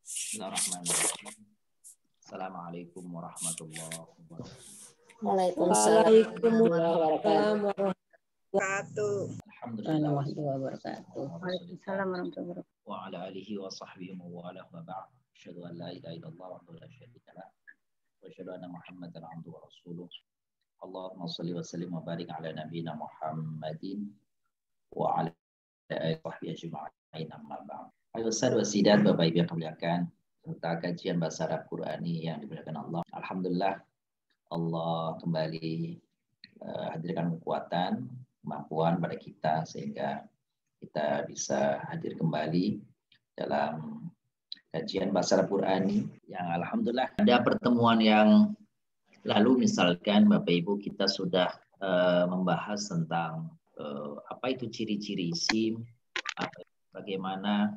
Bismillahirrahmanirrahim. Assalamualaikum warahmatullahi wabarakatuh. Waalaikumsalam warahmatullahi Alhamdulillah. wabarakatuh. Waalaikumsalam warahmatullahi wabarakatuh. Wa ala alihi wa sahbihi wa ala wa ba'd. Asyhadu an la ilaha illallah wa la syarika lah. Wa asyhadu anna Muhammadan abduhu wa rasuluh. Allahumma shalli wa sallim wa barik ala nabiyyina Muhammadin wa ala alihi wa sahbihi ajma'in, amma ba'd. Ayo saudara sidat Bapak Ibu yang muliakan, serta kajian bahasa Arab Qurani yang dimuliakan Allah. Alhamdulillah Allah kembali hadirkan kekuatan, kemampuan pada kita sehingga kita bisa hadir kembali dalam kajian bahasa Arab Qurani yang alhamdulillah ada pertemuan yang lalu misalkan Bapak Ibu kita sudah membahas tentang apa itu ciri-ciri isim, bagaimana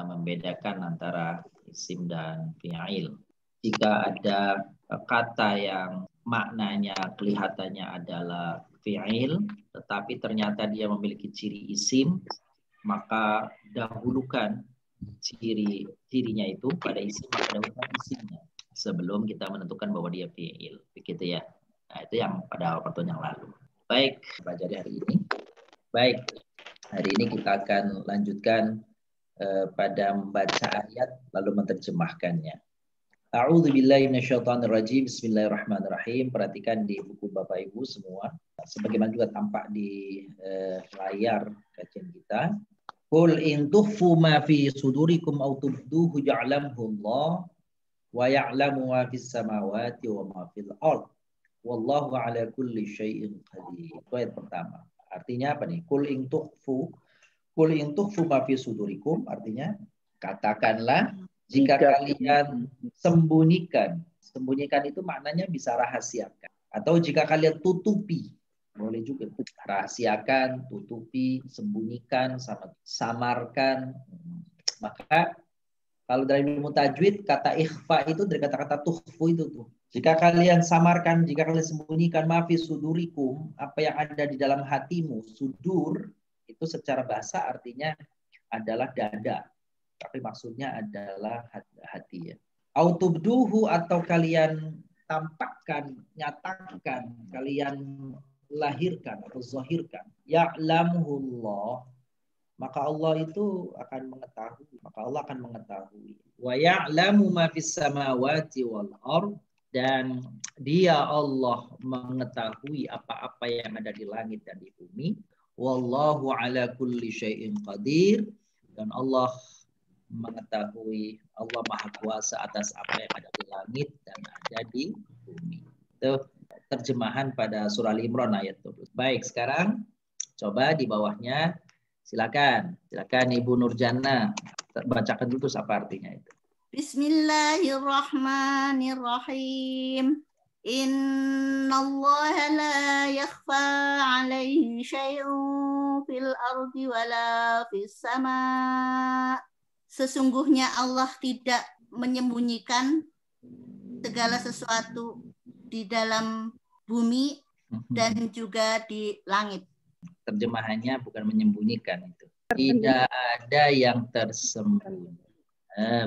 membedakan antara isim dan fi'il. Jika ada kata yang maknanya kelihatannya adalah fi'il, tetapi ternyata dia memiliki ciri isim, maka dahulukan cirinya itu pada isim, maka dahulukan isimnya sebelum kita menentukan bahwa dia fi'il. Begitu ya. Nah, itu yang pada pertemuan yang lalu. Baik, pelajari hari ini. Baik, hari ini kita akan lanjutkan pada membaca ayat lalu menerjemahkannya. A'udzu billahi minasyaitonir rajim. Bismillahirrahmanirrahim. Perhatikan di buku Bapak Ibu semua. Sebagaimana juga tampak di layar kajian kita. Qul in tukhfu ma fi sudurikum aw tubduhu ya'lamhu Allah wa ya'lamu ma fis samawati wa ma fil ard. Wallahu ala kulli syai'in qadir. Itu ayat pertama. Artinya apa nih? Qul in tukhfu ma fi sudurikum, artinya katakanlah jika kalian sembunyikan itu maknanya bisa rahasiakan, atau jika kalian tutupi, boleh juga rahasiakan, tutupi, sembunyikan, samarkan. Maka kalau dari ilmu tajwid kata ikhfa itu dari kata-kata tukhfu itu tuh. Jika kalian samarkan, jika kalian sembunyikan ma fi sudurikum, apa yang ada di dalam hatimu, sudur itu secara bahasa artinya adalah dada, tapi maksudnya adalah hati ya. Autubduhu, atau kalian tampakkan, nyatakan, kalian lahirkan atau zahirkan. Ya'lamuhullah, maka Allah itu akan mengetahui. Wa ya'lamu ma fis samawati wal ard, dan dia Allah mengetahui apa-apa yang ada di langit dan di bumi. Wallahu ala kulli syai'in qadir, dan Allah mengetahui, Allah Maha Kuasa atas apa yang ada di langit dan ada di bumi. Itu terjemahan pada surah Al-Imran ayat 20. Baik, sekarang coba di bawahnya silakan Ibu Nurjana bacakan dulu apa artinya itu. Bismillahirrahmanirrahim. Innallaha la yakhfa 'alaihi syai'un fil ardi wala fis sama. Sesungguhnya Allah tidak menyembunyikan segala sesuatu di dalam bumi dan juga di langit. Terjemahannya bukan menyembunyikan itu. Tidak ada yang tersembunyi.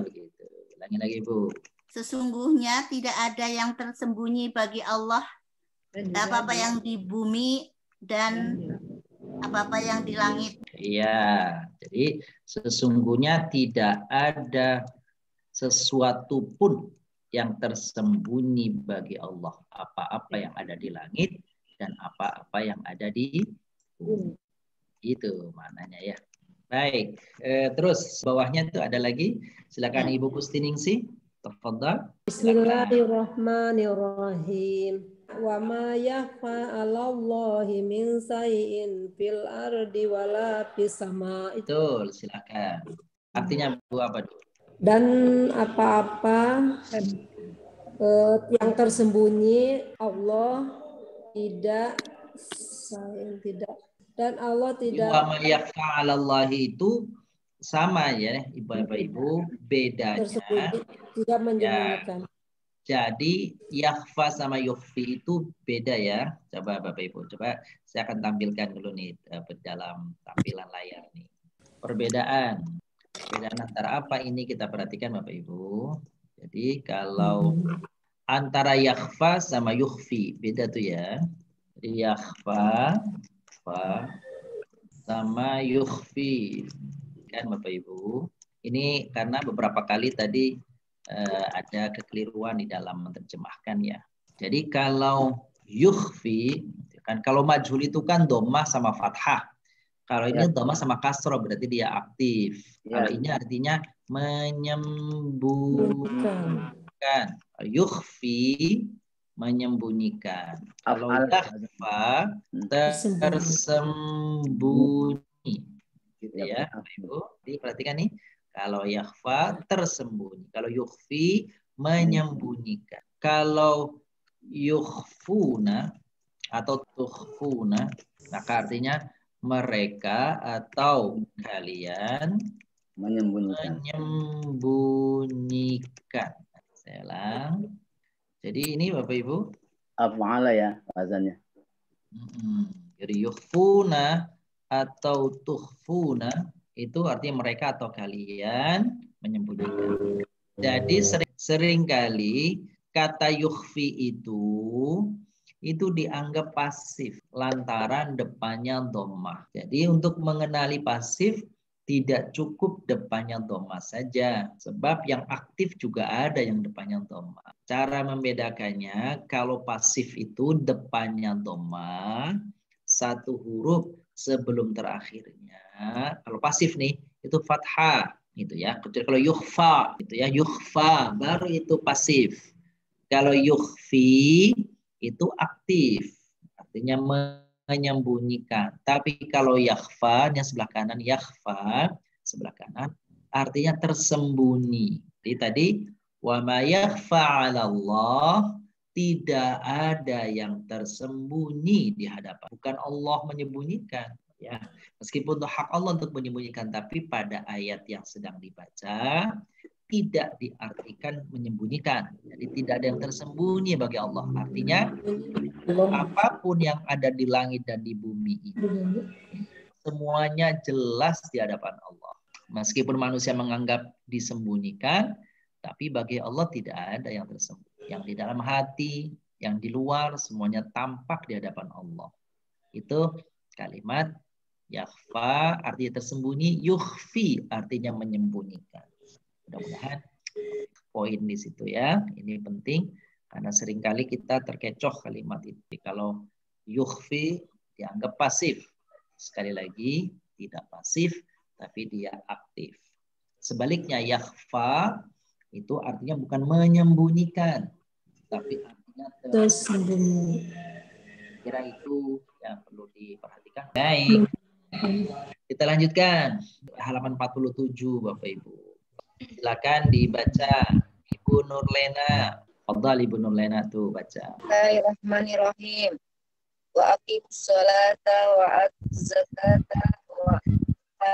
Begitu. Ulangi lagi, Bu. Sesungguhnya tidak ada yang tersembunyi bagi Allah, apa-apa yang di bumi dan apa-apa yang di langit. Iya, jadi sesungguhnya tidak ada sesuatu pun yang tersembunyi bagi Allah, apa-apa yang ada di langit dan apa-apa yang ada di bumi. Itu maknanya ya. Baik, terus bawahnya itu ada lagi. Silakan Ibu Kustiningsih. Tafadhal. Bismillahirrahmanirrahim. Wa ma yakhfa 'alallahi min shay'in fil ardi wala fis sama. Betul, silakan. Artinya Bu apa, Bu? Dan apa-apa yang tersembunyi Allah tidak, dan Allah tidak. Wa ma yakhfa 'alallahi itu sama ya, Ibu, bedanya tidak menyembunyikan. Ya, jadi yakhfa sama yukhfi itu beda ya. Coba Bapak Ibu, coba saya akan tampilkan dulu nih dalam tampilan layar nih. Perbedaan Perbedaan antara apa ini kita perhatikan Bapak Ibu. Jadi kalau antara yakhfa sama yukhfi beda tuh ya. Jadi yakhfa sama yukhfi kan Bapak Ibu. Ini karena beberapa kali tadi ada kekeliruan di dalam menerjemahkan ya. Jadi kalau yukhfi kan kalau majhul itu kan dhammah sama fathah. Kalau ini dhammah sama kasroh berarti dia aktif. Kalau ini artinya menyembunyikan. Yukhfi menyembunyikan. Kalau yakhfa tersembunyi. Gitu ya, Ibu. Jadi perhatikan nih. Kalau yakhfa tersembunyi. Kalau yukhfi menyembunyikan. Kalau yukhfuna atau tukhfuna, maka artinya mereka atau kalian menyembunyikan. Saya ulang. Jadi ini Bapak Ibu. Af'ala ya bahasanya. Jadi yukhfuna atau tukhfuna itu artinya mereka atau kalian menyembunyikan. Jadi seringkali kata yukhfi itu dianggap pasif lantaran depannya dhammah. Jadi untuk mengenali pasif tidak cukup depannya dhammah saja, sebab yang aktif juga ada yang depannya dhammah. Cara membedakannya, kalau pasif itu depannya dhammah, satu huruf sebelum terakhirnya. Kalau pasif nih itu fathah gitu ya. Kalau yukhfa gitu ya, yukhfa baru itu pasif. Kalau yukhfi itu aktif, artinya menyembunyikan. Tapi kalau yakhfa, yang sebelah kanan, yakhfa, sebelah kanan, artinya tersembunyi. Jadi tadi, wa ma yakhfa 'ala Allah, tidak ada yang tersembunyi di hadapan. Bukan Allah menyembunyikan. Ya, meskipun itu hak Allah untuk menyembunyikan, tapi pada ayat yang sedang dibaca, tidak diartikan menyembunyikan. Jadi tidak ada yang tersembunyi bagi Allah. Artinya apapun yang ada di langit dan di bumi ini semuanya jelas di hadapan Allah. Meskipun manusia menganggap disembunyikan, tapi bagi Allah tidak ada yang tersembunyi. Yang di dalam hati, yang di luar, semuanya tampak di hadapan Allah. Itu kalimat yakhfa artinya tersembunyi, yukhfi artinya menyembunyikan. Mudah-mudahan poin di situ ya. Ini penting karena seringkali kita terkecoh kalimat itu. Kalau yukhfi dianggap pasif. Sekali lagi tidak pasif tapi dia aktif. Sebaliknya yakhfa itu artinya bukan menyembunyikan tapi artinya tersembunyi. Kira itu yang perlu diperhatikan. Baik. Kita lanjutkan halaman 47 Bapak Ibu. Silakan dibaca Ibu Nurlena. Fadhal Ibu Nurlena tuh baca. Bismillahirrahmanirrahim. Wa aqimus sholata wa atuz zakata wa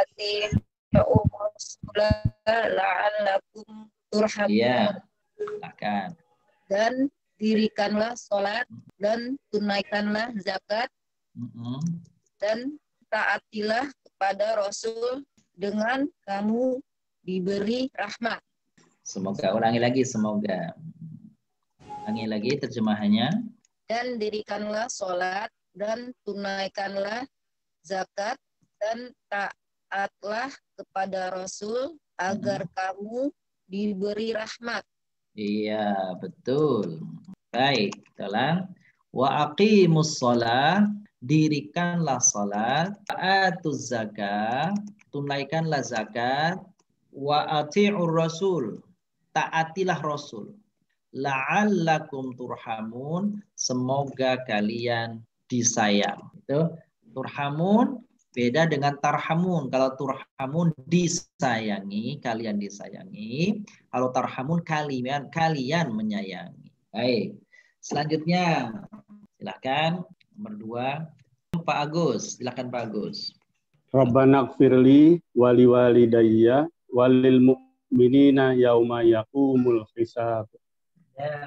ati'us la'allakum turhamun. Iya. Silakan. Dan dirikanlah sholat dan tunaikanlah zakat dan taatilah kepada Rasul dengan kamu diberi rahmat. Semoga ulangi lagi semoga. Ulangi lagi terjemahannya. Dan dirikanlah sholat dan tunaikanlah zakat dan taatlah kepada Rasul agar kamu diberi rahmat. Iya betul. Baik, tolong. Wa aqimus shalah, dirikanlah salat, atuz zakat, tunaikanlah zakat, wa ati'ur rasul, taatilah rasul, la'allakum turhamun, semoga kalian disayang. Itu turhamun beda dengan tarhamun. Kalau turhamun disayangi, kalian disayangi. Kalau tarhamun kalian menyayangi. Baik. Selanjutnya silakan nomor 2 Pak Agus. Silakan Pak Agus. Rabbana gfirli wali walidayya walil mu'minina yauma yaqumul hisab. Ya,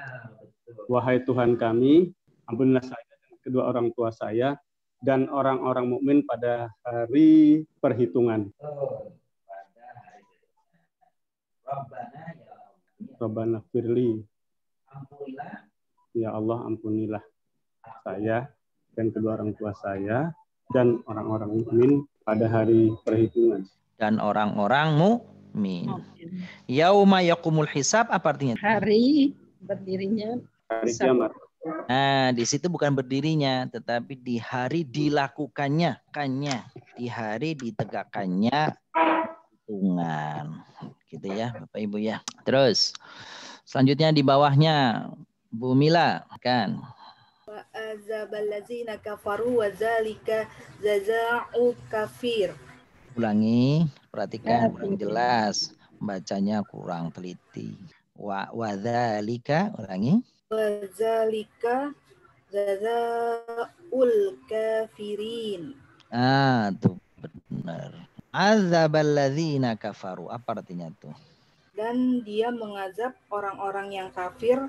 betul. Wahai Tuhan kami, ampunilah saya dan kedua orang tua saya dan orang-orang mukmin pada hari perhitungan. Rabbana ya Allah. Rabbana firli. Ampunilah Ya Allah, ampunilah saya dan kedua orang tua saya dan orang-orang mukmin pada hari perhitungan. dan orang-orang mukmin. Yauma yaqumul hisab apa artinya? Hari berdirinya Hari kiamat. Nah, di situ bukan berdirinya, tetapi di hari dilakukannya, di hari ditegakkannya hitungan. Gitu ya, Bapak Ibu ya. Terus selanjutnya di bawahnya Bu Mila kan. Azaballazina kafaru wa dzalika jazaa'u kafir. Ulangi, perhatikan kurang jelas, bacanya kurang teliti. Wa dzalika, ulangi. Wa dzalika jazaa'ul kafirin. Ah, tuh benar. Azaballadzina kafaru. Apa artinya tuh? Dan dia mengazab orang-orang yang kafir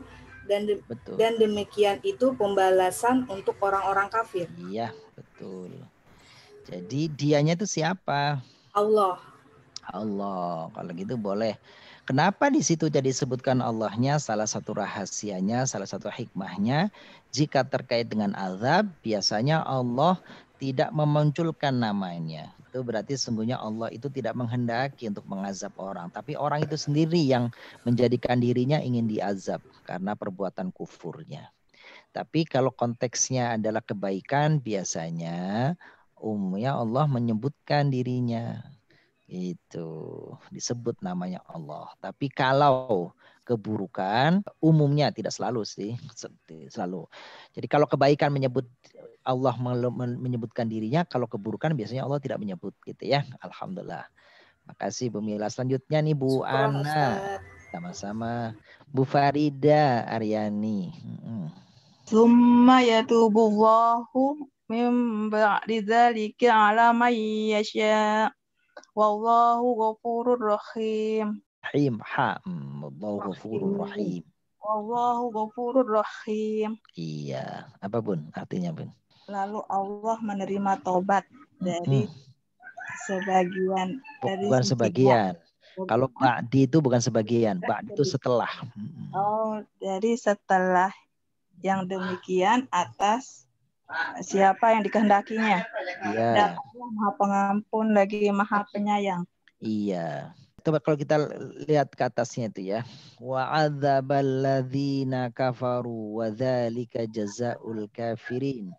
Betul. dan demikian itu pembalasan untuk orang-orang kafir. Iya, betul. Jadi dianya itu siapa? Allah. Allah. Kalau gitu boleh. Kenapa di situ jadi disebutkan Allahnya? Salah satu rahasianya, salah satu hikmahnya, jika terkait dengan azab, biasanya Allah tidak memunculkan namanya. Itu berarti sesungguhnya Allah itu tidak menghendaki untuk mengazab orang. Tapi orang itu sendiri yang menjadikan dirinya ingin diazab karena perbuatan kufurnya. Tapi kalau konteksnya adalah kebaikan, biasanya umumnya Allah menyebutkan dirinya. Itu disebut namanya Allah. Tapi kalau keburukan, umumnya tidak selalu sih. Selalu. Jadi kalau kebaikan menyebut Allah menyebutkan dirinya, kalau keburukan biasanya Allah tidak menyebut gitu ya. Alhamdulillah. Makasih Bu Mila. Selanjutnya nih Bu Ana. Sama-sama. Bu Farida Aryani. Tsumma yatubullahu min ba'di dzalika 'ala man yasha. Wallahu ghafurur rahim. Wallahu ghafurur rahim. Wallahu ghafurur rahim. Iya, apa Bun? Artinya Bun? Lalu Allah menerima tobat dari sebagian. Bukan sebagian. Kalau ba'di itu bukan sebagian, ba'di itu setelah. Oh, jadi setelah yang demikian atas siapa yang dikehendakinya. Iya. Dan Allah Maha Pengampun lagi Maha Penyayang. Iya. Coba kalau kita lihat ke atasnya itu ya. Wa adzaballadzina kafaru wa dzalika jazaa'ul kafirin.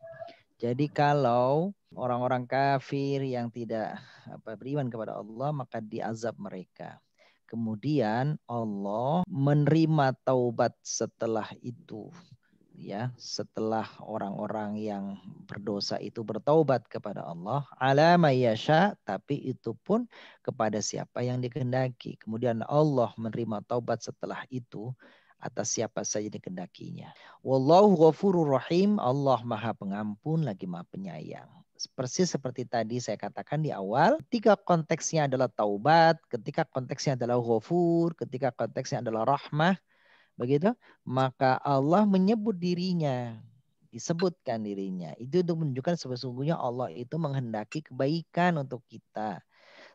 Jadi kalau orang-orang kafir yang tidak beriman kepada Allah maka diazab mereka. Kemudian Allah menerima taubat setelah itu. Ya, setelah orang-orang yang berdosa itu bertaubat kepada Allah, ala mayyasha, tapi itu pun kepada siapa yang dikehendaki. Kemudian Allah menerima taubat setelah itu atas siapa saja dikehendakinya. Wallahu ghafurur rahim, Allah Maha Pengampun lagi Maha Penyayang. Persis seperti tadi saya katakan di awal, ketika konteksnya adalah taubat, ketika konteksnya adalah ghafur, ketika konteksnya adalah rahmah, begitu, maka Allah menyebut dirinya, disebutkan dirinya. Itu untuk menunjukkan sesungguhnya Allah itu menghendaki kebaikan untuk kita.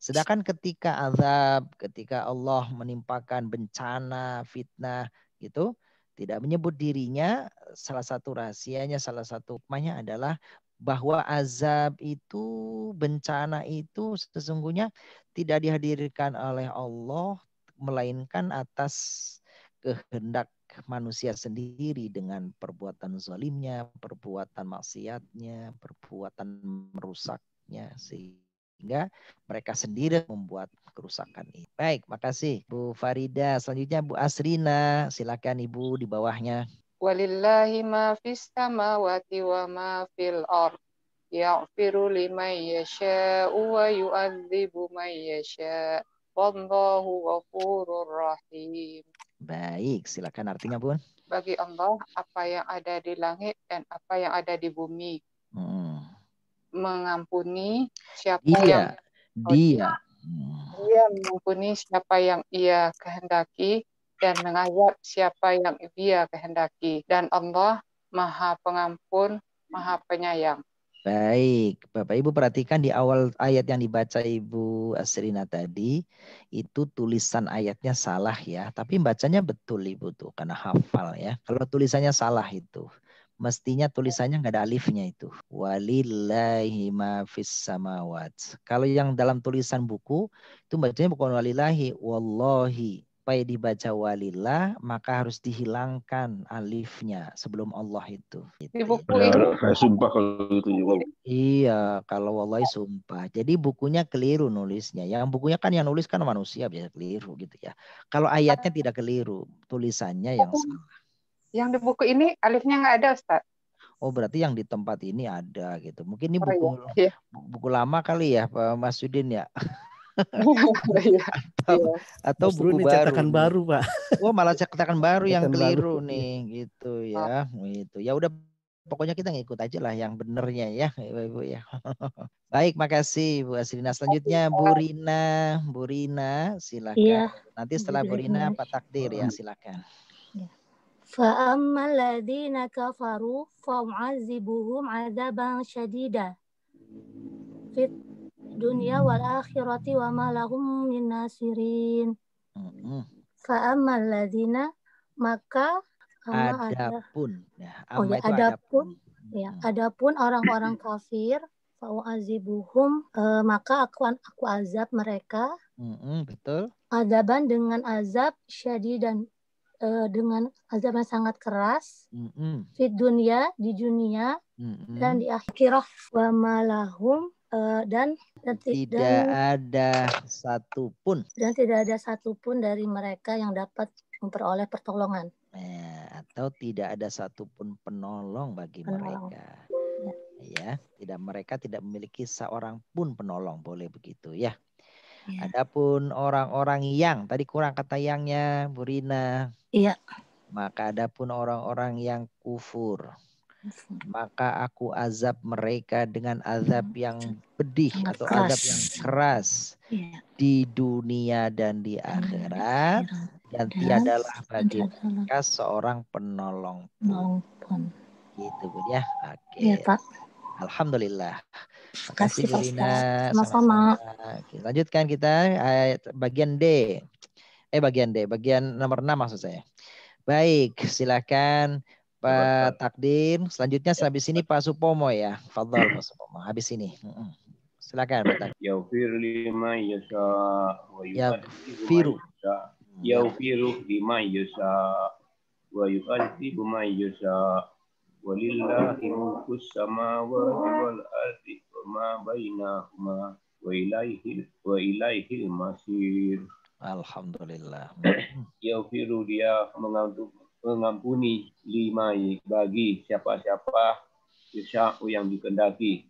Sedangkan ketika azab, ketika Allah menimpakan bencana, fitnah, gitu, tidak menyebut dirinya, salah satu rahasianya, salah satu hikmahnya adalah bahwa azab itu, bencana itu sesungguhnya tidak dihadirkan oleh Allah, melainkan atas kehendak manusia sendiri dengan perbuatan zalimnya, perbuatan maksiatnya, perbuatan merusaknya, sehingga mereka sendiri membuat kerusakan ini. Baik, makasih Bu Farida. Selanjutnya Bu Asrina, silakan Ibu di bawahnya. Walillahi ma fis samawati wa ma fil ard. Ya'firu liman yasha'u wa yu'adzibu man yasha'. Wallahu ghafurur rahim. Baik, silakan artinya Bun. Bagi Allah apa yang ada di langit dan apa yang ada di bumi. Mengampuni siapa yang Dia mengampuni siapa yang Ia kehendaki dan mengazab siapa yang Dia kehendaki. Dan Allah Maha Pengampun, Maha Penyayang. Baik, Bapak Ibu perhatikan di awal ayat yang dibaca Ibu Asrina tadi, itu tulisan ayatnya salah ya, tapi bacanya betul Ibu tuh, karena hafal ya. Kalau tulisannya salah itu, mestinya tulisannya nggak ada alifnya itu. Walillahi ma fis samawat. Kalau yang dalam tulisan buku, itu bacanya bukan walillahi, wallahi. Supaya dibaca walillah, maka harus dihilangkan alifnya sebelum Allah itu. Di buku ini. Saya sumpah kalau itu juga. Iya, kalau wallahi sumpah. Jadi bukunya keliru nulisnya. Yang bukunya kan yang nulis kan manusia bisa keliru gitu ya. Kalau ayatnya tidak keliru, tulisannya yang salah. Yang di buku ini alifnya nggak ada, Ustaz. Oh, berarti yang di tempat ini ada gitu. Mungkin ini buku Iya. buku lama kali ya, Pak Mas Yudin ya. Iya. Atau Justru buku ini cetakan baru, Pak. Oh, malah cetakan baru yang Cetakan keliru baru. nih, gitu ya. Gitu. Ya udah, pokoknya kita ngikut aja lah yang benernya ya, Ibu ya. Baik, makasih Bu Asrina. Selanjutnya Bu Rina. Bu Rina, silakan. Iya. Nanti setelah Bu Rina Pak Takdir ya, silakan. فأما الذين كفروا فأعذبهم عذابا شديدا في الدنيا والآخرة وما لهم من ناصرين. فأما الذين maka adapun ya, adapun orang-orang kafir fa'u'azibuhum maka aku azab mereka betul azaban dengan azab syadidan dengan azab yang sangat keras fit dunia di dunia dan di akhirah wa malahum dan tidak ada satupun dari mereka yang dapat memperoleh pertolongan atau tidak ada satupun penolong bagi mereka ya, mereka tidak memiliki seorang pun penolong, boleh begitu ya. Adapun orang-orang yang tadi kurang kata yangnya Bu Rina. Iya. Maka adapun orang-orang yang kufur, maka aku azab mereka dengan azab yang pedih atau azab yang keras di dunia dan di akhirat, dan tiadalah bagi mereka seorang penolong pun. Gitu Bu ya. Oke. Iya, Pak. Alhamdulillah. Terima kasih Bu Rina. Sama-sama. Lanjutkan kita bagian D. Bagian nomor 6 maksud saya. Baik, silakan Pak Takdir. Selanjutnya habis ini Pak Supomo ya. Fadhol Pak Supomo. Habis ini. Silakan Pak Takdir. Yaghfir liman yasha wa yaghfiru. Yaghfiru liman yasha wa yu'adzibu man yasha. Walillahi mulkus samawati wal ardi wa ma bainahuma wa ilaihil masir. Alhamdulillah. Yaghfiru, dia mengampuni limai bagi siapa-siapa yasha'u yang dikehendaki.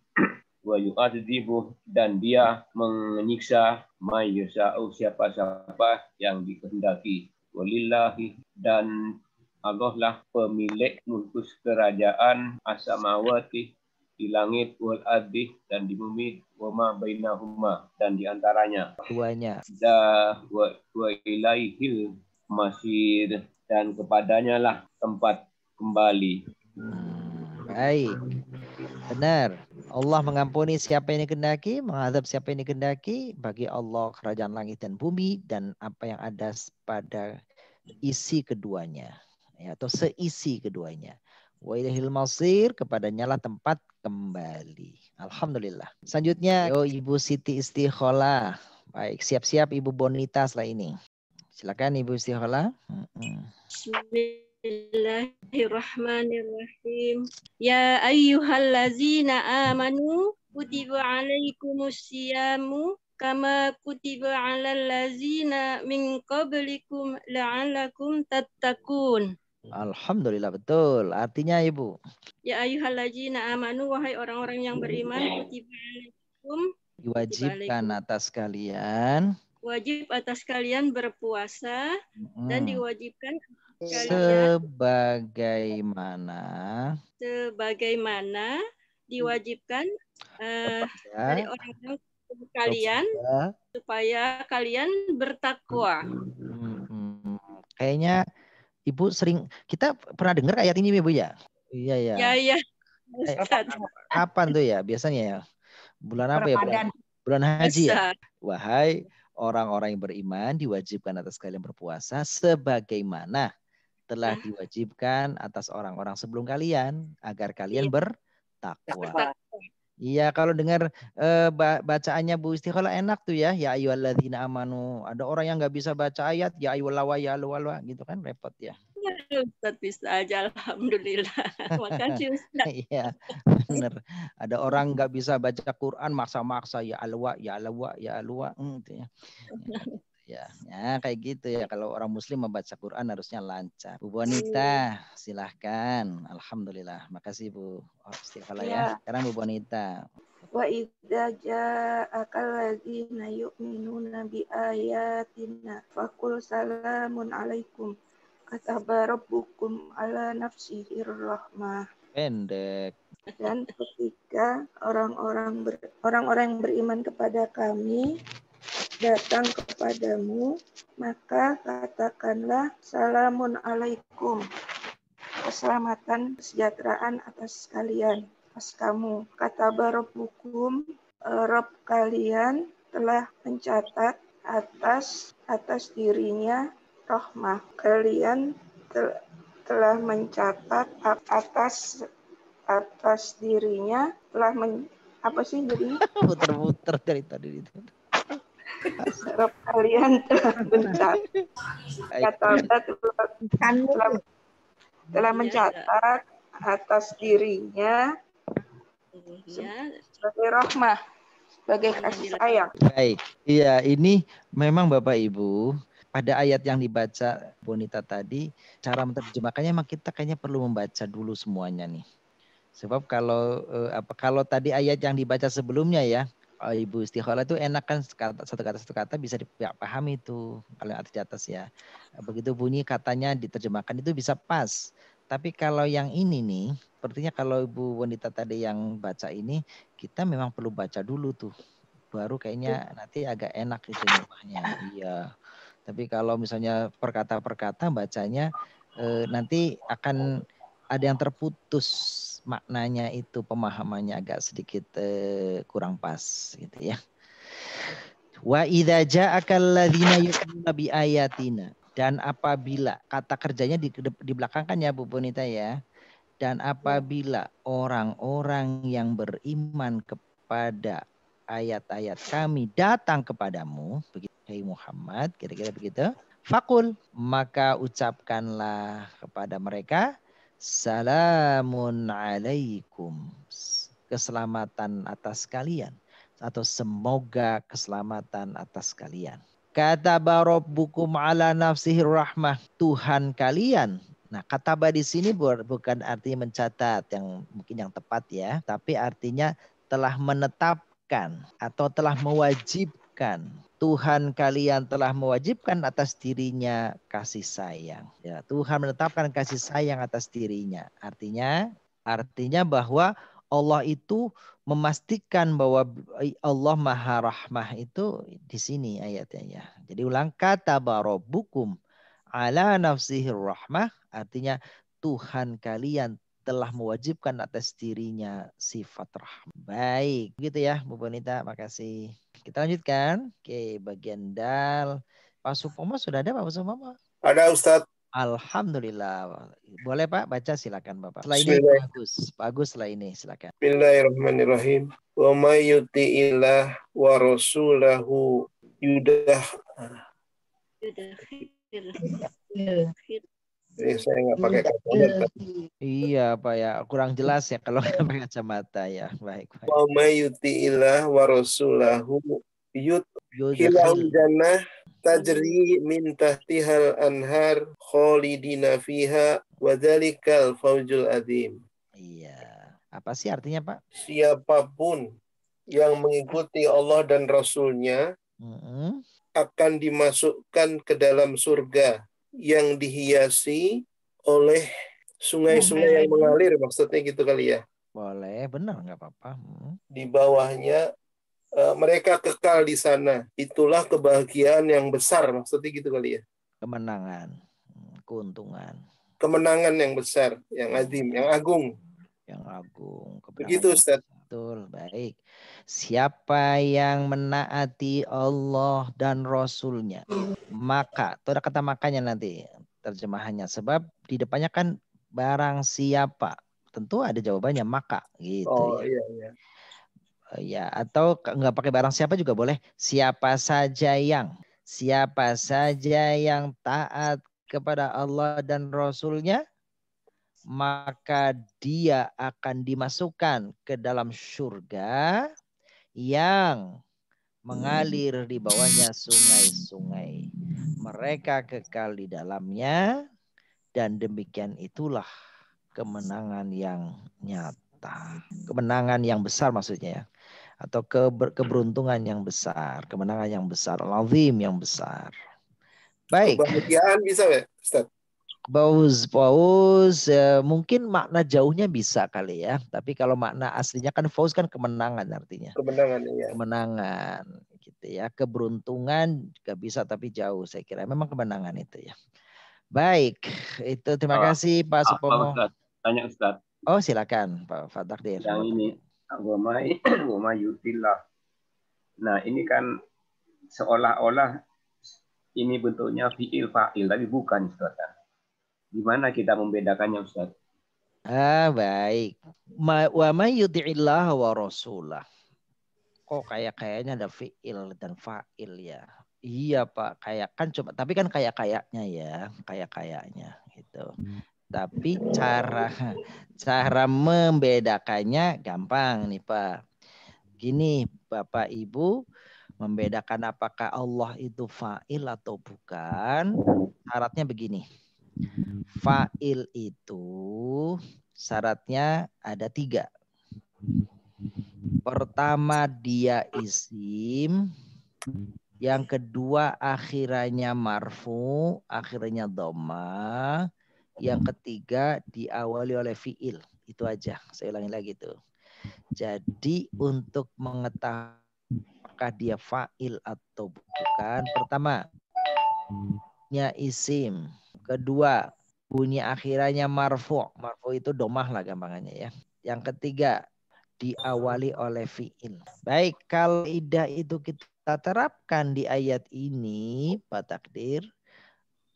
Wa yu'adzibu, dan dia menyiksa may yasha'u siapa-siapa yang dikehendaki. Walillahi, dan Allah lah pemilik mulkus kerajaan as-samawati di langit wal ardi dan di bumi wa ma bainahuma dan di antaranya. Duanya. Wa ilaihil masir, dan kepadanya lah tempat kembali. Baik. Benar. Allah mengampuni siapa yang dikehendaki, mengadab siapa yang dikehendaki. Bagi Allah kerajaan langit dan bumi dan apa yang ada pada isi keduanya. Ya, atau seisi keduanya. Wa ilaihil masir, kepadanya lah tempat kembali. Alhamdulillah. Selanjutnya Ibu Siti Istikholah. Baik, siap-siap Ibu Bonita setelah ini. Silakan Ibu Istikholah. Bismillahirrahmanirrahim. Ya ayyuhallazina amanu kutiba alaikumusyamu kama kutiba alal ladzina min qablikum la'allakum tattaqun. Alhamdulillah, betul. Artinya Ibu. Ya ayyuhallazina amanu, wahai orang-orang yang beriman, kutiba alaikum, diwajibkan atas kalian, wajib atas kalian berpuasa dan diwajibkan sebagaimana diwajibkan dari orang-orang kalian supaya kalian bertakwa. Kayaknya Ibu sering, kita pernah dengar ayat ini Ibu ya? Iya ya. Ya. Kapan tuh ya biasanya ya? Bulan apa ya? Bulan haji ya? Wahai orang-orang yang beriman diwajibkan atas kalian berpuasa sebagaimana telah diwajibkan atas orang-orang sebelum kalian agar kalian bertakwa. Iya, kalau dengar bacaannya Bu Istiqolah enak tuh ya. Ya ayyuhalladzina amanu. Ada orang yang nggak bisa baca ayat ya ayyuhallawa ya ayyuhalwa gitu kan repot ya. Ustaz bisa aja, alhamdulillah. Makasih Ustaz. Iya, benar. Ada orang nggak bisa baca Quran maksa-maksa ya alwa ya alwa ya alwa gitu ya. Ya, kayak gitu ya. Kalau orang Muslim membaca Quran harusnya lancar. Bu Bonita, silahkan. Alhamdulillah. Makasih Bu Istiqolah ya. Sekarang Bu Bonita. Wa idza ja'akal ladzina yu'minuna bi ayatina faqul salamun alaikum kataba rabbukum ala nafsihir rahmah. Pendek. Dan ketika orang-orang yang beriman kepada kami datang kepadamu, maka katakanlah salamun alaikum, keselamatan, kesejahteraan atas kalian, atas kamu. Kata Rabbukum, Rabb kalian telah mencatat atas dirinya rahmah. Kalian telah mencatat atas dirinya telah apa sih jadi? Puter-puter dari tadi itu. Rabb kalian telah mencatat telah mencatat atas dirinya sebagai rahmah, sebagai kasih sayang. Baik, iya ini memang Bapak Ibu pada ayat yang dibaca Bonita tadi cara menerjemahkannya memang kita kayaknya perlu membaca dulu semuanya nih. Sebab kalau tadi ayat yang dibaca sebelumnya ya. Ibu Istiqolah itu enak kan satu kata bisa dipahami itu kalau yang di atas ya. Begitu bunyi katanya diterjemahkan itu bisa pas. Tapi kalau yang ini nih, sepertinya kalau Ibu Wanita tadi yang baca ini, kita memang perlu baca dulu tuh. Baru kayaknya nanti agak enak itu nyebahnya. Iya. Tapi kalau misalnya per kata bacanya nanti akan ada yang terputus maknanya itu, pemahamannya agak sedikit kurang pas gitu ya. Wa idza ja'akal ladzina yu'minuna bi ayatina, dan apabila kata kerjanya di belakang kan ya Bu Bonita ya. Dan apabila orang-orang yang beriman kepada ayat-ayat kami datang kepadamu, begitu hai Muhammad, kira-kira begitu. Fakul, maka ucapkanlah kepada mereka salamun alaikum, keselamatan atas kalian, atau semoga keselamatan atas kalian. Kataba rabbukum ala nafsihir rahmah, Tuhan kalian. Nah, kataba di sini bukan artinya mencatat yang mungkin yang tepat ya, tapi artinya telah menetapkan atau telah mewajibkan. Tuhan kalian telah mewajibkan atas dirinya kasih sayang. Ya, Tuhan menetapkan kasih sayang atas dirinya. Artinya bahwa Allah itu memastikan bahwa Allah Maha Rahmah itu di sini ayatnya ya. Jadi ulang, kataba rabbukum ala nafsihir rahmah, artinya Tuhan kalian telah mewajibkan atas dirinya sifat rahmah. Baik, begitu ya Bu Bonita, makasih. Kita lanjutkan. Oke, bagian dal. Pak Supomo sudah ada Pak Supomo? Ada Ustadz. Alhamdulillah. Boleh Pak, baca silakan Bapak. Setelah ini Pak Agus setelah ini silakan. Bismillahirrahmanirrahim. Wa may yuti'illah wa rasulahu saya nggak pakai kacamata. Iya Pak ya, kurang jelas ya kalau nggak pakai kacamata ya. Baik. Wa may yuti'illah wa rasulahu yudkhilul jannah tajri min tahtihal anhar khalidina fiha wa dzalikal fawzul adzim. Iya. Apa sih artinya Pak? Siapapun yang mengikuti Allah dan Rasul-Nya akan dimasukkan ke dalam surga yang dihiasi oleh sungai-sungai yang mengalir, maksudnya gitu kali ya. Boleh, benar, nggak apa-apa. Di bawahnya mereka kekal di sana. Itulah kebahagiaan yang besar, maksudnya gitu kali ya. Kemenangan, keuntungan. Kemenangan yang besar, yang azim, yang agung. Yang agung. Begitu, Ustaz. Betul, baik. Siapa yang menaati Allah dan Rasulnya, maka, itu ada kata makanya nanti terjemahannya. Sebab di depannya kan barang siapa. Tentu ada jawabannya maka gitu. Oh ya. iya iya. Ya, atau nggak pakai barang siapa juga boleh. Siapa saja yang taat kepada Allah dan Rasulnya, maka dia akan dimasukkan ke dalam surga yang mengalir di bawahnya sungai-sungai. Mereka kekal di dalamnya, dan demikian itulah kemenangan yang nyata. Kemenangan yang besar maksudnya ya. Atau keberuntungan yang besar, kemenangan yang besar, azim yang besar. Baik. Kebahagiaan bisa ya, Ustaz? Fauz mungkin makna jauhnya bisa kali ya. Tapi kalau makna aslinya kan fauz kan kemenangan artinya. Kemenangan ya. Kemenangan gitu ya. Keberuntungan juga bisa tapi jauh saya kira. Memang kemenangan itu ya. Baik, itu terima kasih Pak Supomo. Ustaz, tanya Ustaz. Oh silakan Pak Takdir. Yang ini Agama yutillah. Nah ini kan seolah-olah ini bentuknya fi'il fa'il tapi bukan Ustaz. Gimana kita membedakannya Ustaz? Baik. Wa may yuti'illah wa rasulah. Kok kayaknya ada fi'il dan fa'il ya. Iya Pak, kayak kan coba tapi kan kayaknya ya, kayaknya gitu. Tapi cara membedakannya gampang nih Pak. Gini Bapak Ibu, membedakan apakah Allah itu fa'il atau bukan, syaratnya begini. Fa'il itu syaratnya ada 3. Pertama dia isim, yang kedua akhirannya marfu, akhirnya dhamma, yang ketiga diawali oleh fi'il. Itu aja, saya ulangi lagi tuh. Jadi untuk mengetahui apakah dia fa'il atau bukan, pertama nya isim, kedua bunyi akhirannya marfu. Marfu itu domah lah gampangannya ya. Yang ketiga diawali oleh fi'il. Baik, kalau kaidah itu kita terapkan di ayat ini Pak Takdir,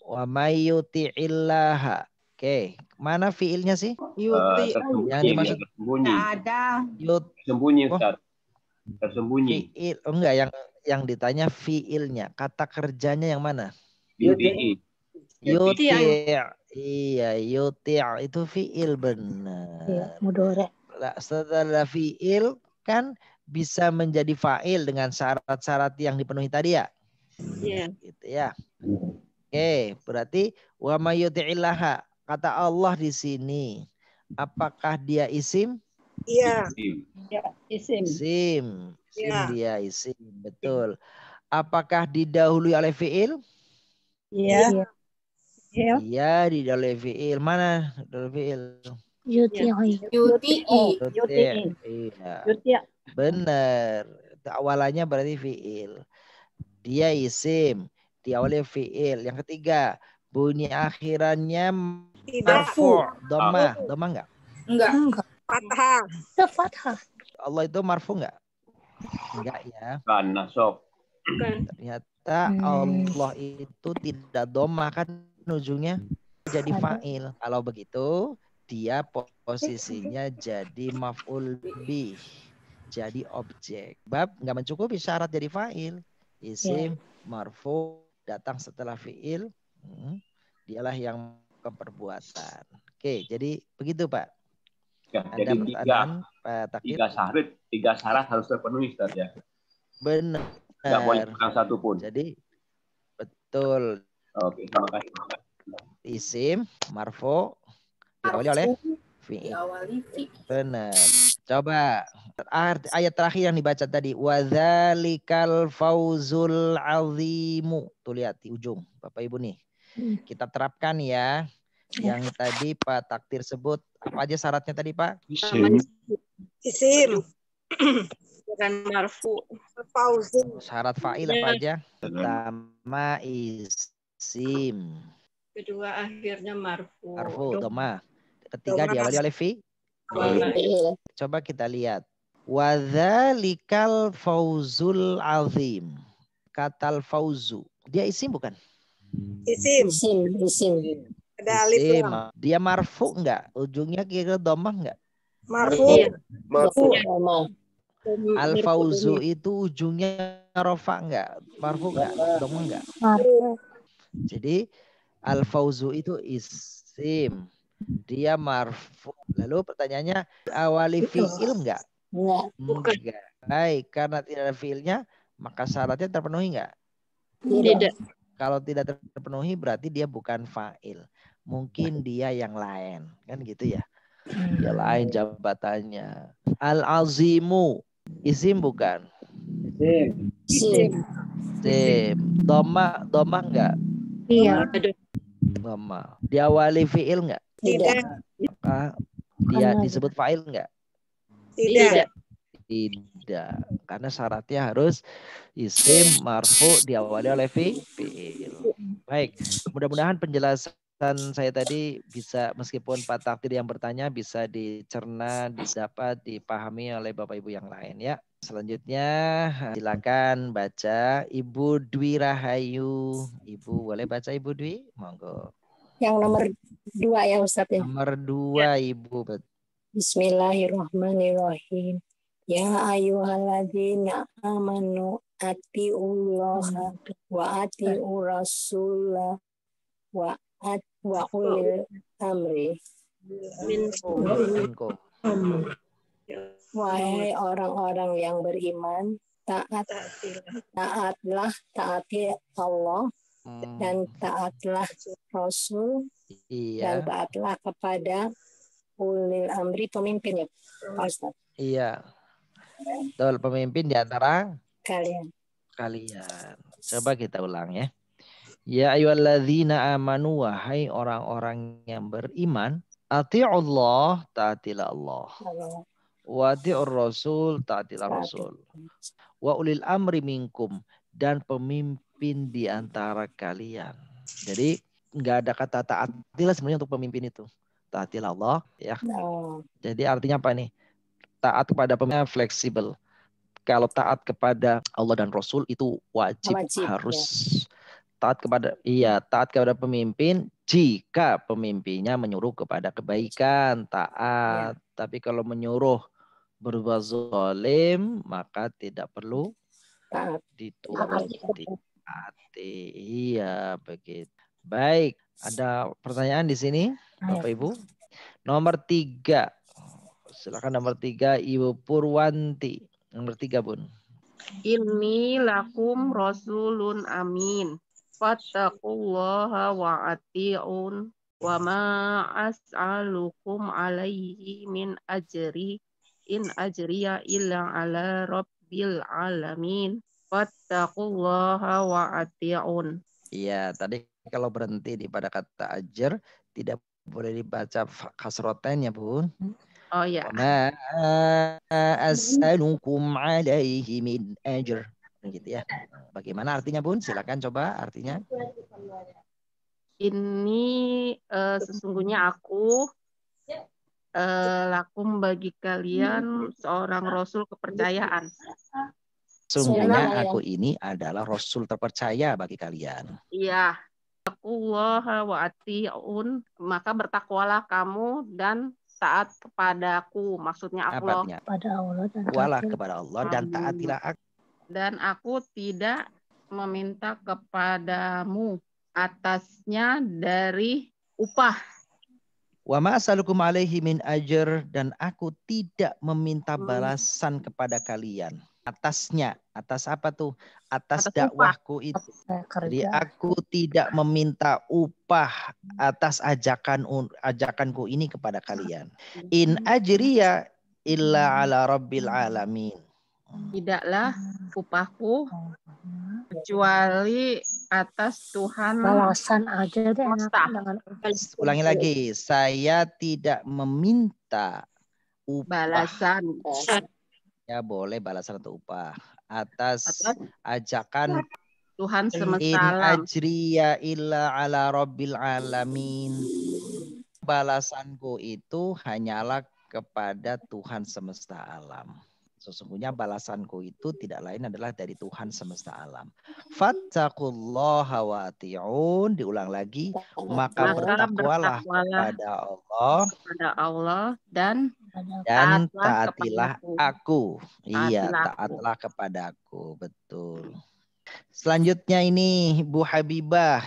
wa may yuti'illah. Oke, mana fi'ilnya sih? Yang dimaksud tersembunyi. Ada. Tersembunyi Ustaz. Tersembunyi. Fi'il, enggak yang ditanya fi'ilnya, kata kerjanya yang mana? Yuti. Iya, yuti' itu fi'il benar. Iya, mudhari'. Setelah fi'il kan bisa menjadi fa'il dengan syarat-syarat yang dipenuhi tadi ya. Iya. Gitu ya. Oke, berarti wa may yuti'illah, kata Allah di sini, apakah dia isim? Iya. Ya, isim. Isim Ya. dia isim, betul. Apakah didahului oleh fi'il? Iya. Iya, didahului fi'il. Mana didahului fi'il? Yuti'i. Iya. Benar. Awalannya berarti fi'il. Dia isim, diawali fi'il. Yang ketiga, bunyi akhirannya marfu. Dhamma enggak? Enggak. Fathah. Fathah. Allah itu marfu enggak? Enggak ya. Kan nasab. Ternyata Allah itu tidak dhamma kan ujungnya jadi fa'il. Kalau begitu dia posisinya jadi maf'ul bih, jadi objek. Bab nggak mencukupi syarat jadi fa'il. Isim marfu datang setelah fi'il, dialah yang keperbuatan. Oke, jadi begitu Pak. Ya, ada jadi pertanyaan Pak Takdir? tiga syarat harus terpenuhi Ustaz ya. Benar. Nggak boleh kurang satu pun. Jadi betul. Oke, terima kasih. Isim marfu diawali oleh fi'il. Benar. Coba ayat terakhir yang dibaca tadi, wadzalikal fauzul azimu. Tuh lihat di ujung Bapak Ibu nih. Kita terapkan ya. Yang tadi Pak Takdir sebut, apa aja syaratnya tadi Pak? Isim. Dan marfu. Syarat fa'il apa aja? Pertama isim. Kedua akhirnya marfu. Marfu, dhamma. Ketiga diawali oleh Coba kita lihat. Wadzalikal fauzul azim. Katal fauzu. Dia isim bukan? Isim. Ada alif Isim. lam. Dia marfu enggak? Ujungnya kira domah enggak? Marfu. Al fauzu itu ujungnya rofa enggak? Marfu enggak? Domah enggak? Jadi al fauzu itu isim. Dia marfu. Lalu pertanyaannya awali fi'il enggak? Enggak. Baik, karena tidak ada fi'ilnya, maka syaratnya terpenuhi enggak? Tidak. Kalau tidak terpenuhi berarti dia bukan fa'il. Mungkin dia yang lain. Kan gitu ya. Dia lain jabatannya. Al-azimu. Isim bukan? Isim. Doma enggak? Iya. Doma. Diawali fi'il enggak? Tidak. Maka dia disebut fa'il enggak? Tidak. Tidak. Karena syaratnya harus isim marfu diawali oleh fi'il. Baik. Mudah-mudahan penjelasan saya tadi bisa, meskipun Pak Takdir yang bertanya, bisa dicerna, didapat, dipahami oleh Bapak Ibu yang lain ya. Selanjutnya silakan baca Ibu Dwi Rahayu. Ibu boleh baca Ibu Dwi? Monggo. Yang nomor 2 ya Ustaz ya. Nomor 2 Ibu. Bismillahirrahmanirrahim. Ya ayyuhalladzina amanu atiullaha wa atiur rasulah wa ulil amri minkum. Wahai orang-orang yang beriman, taati Allah dan taatlah Rasul dan taatlah kepada ulil amri, pemimpin ya Pak Ustaz. Iya. Betul, pemimpin di antara kalian. Coba kita ulang ya. Ya ayyuhalladzina amanu, wahai orang-orang yang beriman, ati'ullah, taatilah Allah. Wa ati'ur rasul, taatilah Rasul. Wa ulil amri minkum, dan pemimpin di antara kalian. Jadi enggak ada kata taatilah sebenarnya untuk pemimpin itu. Taatilah Allah ya. Jadi artinya apa nih? Taat kepada pemimpin fleksibel. Kalau taat kepada Allah dan Rasul itu wajib harus taat kepada pemimpin jika pemimpinnya menyuruh kepada kebaikan, taat. Tapi kalau menyuruh berbuat zalim, maka tidak perlu dituruti. Iya, begitu. Baik, ada pertanyaan di sini, Bapak Ibu? Nomor 3. Silakan nomor 3 Ibu Purwanti. Nomor 3 Bun. Inni lakum rasulun amin. Fattaqullaha wa ati'un wa ma as'alukum alaihi min ajri in ajriya illa ala rabbil alamin. Fattaqullaha wa ati'un. Iya, tadi kalau berhenti di pada kata ajar tidak boleh dibaca kasroten ya Bun. Oh ya. Ma as'alukum alaihi min ajr. Gitu ya. Bagaimana artinya Bun? Silakan coba artinya. Ini sesungguhnya aku lakum bagi kalian seorang rasul kepercayaan. Sesungguhnya aku ini adalah rasul terpercaya bagi kalian. Iya. Taqullaha wa ati'un, maka bertakwalah kamu dan taat kepadaku, maksudnya Allah. Pada Allah dan takwalah kepada Allah dan taatilah aku. Dan aku tidak meminta kepadamu atasnya dari upah. Wa ma as'alukum alaihi min ajr, dan aku tidak meminta balasan kepada kalian atasnya. Atas apa tuh? Atas dakwahku itu. Jadi aku tidak meminta upah atas ajakanku ini kepada kalian. In ajriya illa ala rabbil alamin. Tidaklah upahku kecuali atas Tuhan. Balasan aja deh. Ulangi lagi. Saya tidak meminta upah. Balasan. Ya boleh balasan atau upah atas ajakan Tuhan semesta in alam. ajriya illa ala rabbil alamin. Balasanku itu hanyalah kepada Tuhan semesta alam. Sesungguhnya balasanku itu tidak lain adalah dari Tuhan semesta alam. Fattaqullaha wa ati'un. Diulang lagi. Maka bertakwalah kepada Allah dan taatilah aku. Iya, taatlah kepada aku. Betul. Selanjutnya ini Bu Habibah.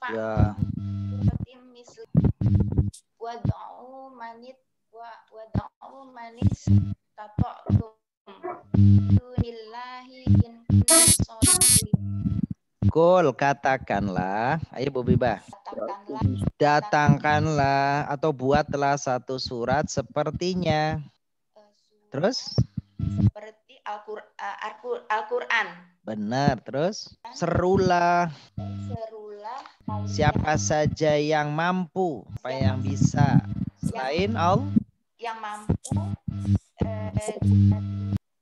Ya. Wada'u manis tata'tum dunillahi in Kul, katakanlah. Ayo Bu Bibah. Datangkanlah atau buatlah satu surat sepertinya. Terus? Seperti Al-Quran. Benar. Terus? Serulah. Siapa saja yang mampu, apa yang bisa. Selain Allah. Yang mampu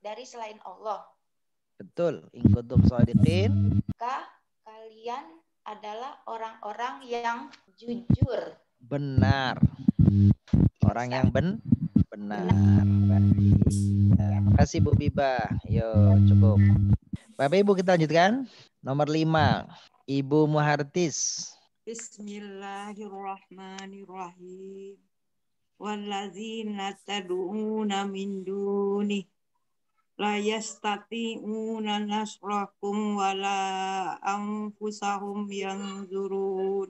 dari selain Allah. Betul. In kuntum shadiqin. Kalian adalah orang-orang yang jujur. Benar. Orang yang benar. Baik. Terima kasih Bu Bibah. Yo, cukup. Bapak Ibu kita lanjutkan. Nomor 5. Ibu Muhartis. Bismillahirrahmanirrahim. Wallazina tad'una min duni la yastati'una nasrakum wala anfusahum yanzurun.